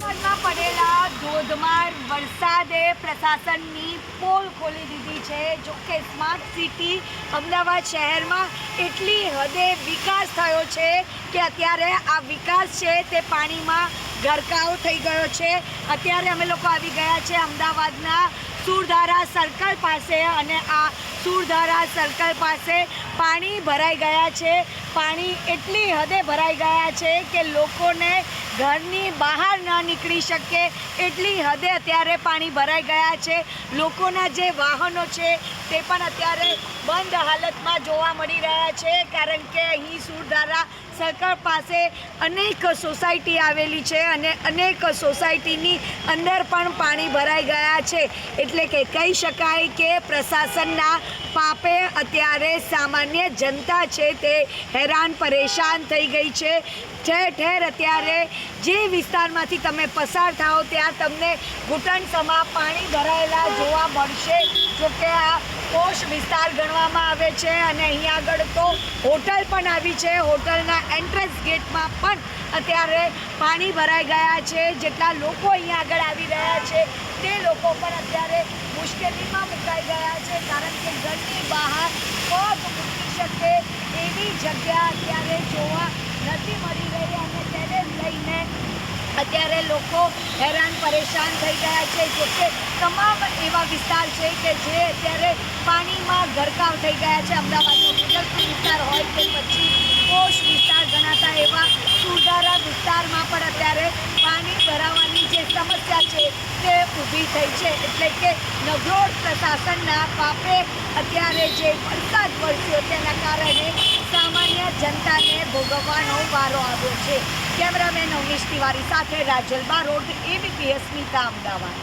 અમદાવાદમાં પડેલા ધોધમાર વરસાદે પ્રશાસનની પોલ ખોલી દીધી છે। જો કે સ્માર્ટ સિટી અમદાવાદ શહેરમાં એટલી હદે વિકાસ થયો છે કે અત્યારે આ વિકાસ છે તે પાણીમાં ગરકાવ થઈ ગયો છે। અત્યારે અમે લોકો આવી ગયા છે અમદાવાદના સુરધારા સર્કલ પાસે અને આ સુરધારા સર્કલ પાસે પાણી ભરાઈ ગયા છે। પાણી એટલી હદે ભરાઈ ગયા છે કે લોકોને ઘરની બહાર ન નીકળી શકે એટલી હદે અત્યારે પાણી ભરાઈ ગયા છે। લોકોના જે વાહનો છે તે પણ અત્યારે બંધ હાલતમાં જોવા મળી રહ્યા છે, કારણ કે અહીં સુરધારા સર્કલ પાસે અનેક સોસાયટી આવેલી છે અને અનેક સોસાયટીની અંદર પણ પાણી ભરાઈ ગયા છે। એટલે કે કહી શકાય કે પ્રશાસનના પાપે અત્યારે સામાન્ય જનતા છે તે હેરાન પરેશાન થઈ ગઈ છે। ઠેર ઠેર અત્યારે જે વિસ્તારમાંથી તમે પસાર થાઓ ત્યાં તમને ઘૂંટણસમા પાણી ભરાયેલા જોવા મળશે। જોકે આ પોશ વિસ્તાર ગણવામાં આવે છે અને અહીં આગળ તો હોટલ પણ આવી છે। હોટલના એન્ટ્રન્સ ગેટમાં પણ અત્યારે પાણી ભરાઈ ગયા છે। જેટલા લોકો અહીંયા આગળ આવી રહ્યા છે તે લોકો પણ અત્યારે મુશ્કેલીમાં મુકાઈ ગયા છે, કારણ કે ઘરની બહાર પગ મૂકી શકે એવી જગ્યા અત્યારે જોવા નથી મળી રહી અને તેને લઈને અત્યારે લોકો હેરાન પરેશાન થઈ ગયા છે। જોકે તમામ એવા વિસ્તાર છે કે જે અત્યારે પાણીમાં ગરકાવ થઈ ગયા છે। અમદાવાદનો મિડલપુર વિસ્તાર હોય કે પછી પોશ વિસ્તાર ગણાતા એવા સુરધારા વિસ્તારમાં પણ અત્યારે પાણી ભરાવાની જે સમસ્યા છે તે ઊભી થઈ છે। એટલે કે નગરોડ પ્રશાસનના પાપે અત્યારે જે વરસાદ વરસ્યો તેના કારણે સામાન્ય જનતાને ભોગવવાનો વારો આવ્યો છે। કેમેરામેન અવનીશ તિવારી સાથે રાજલ બારોટ, ABP અસ્મિતા, અમદાવાદ।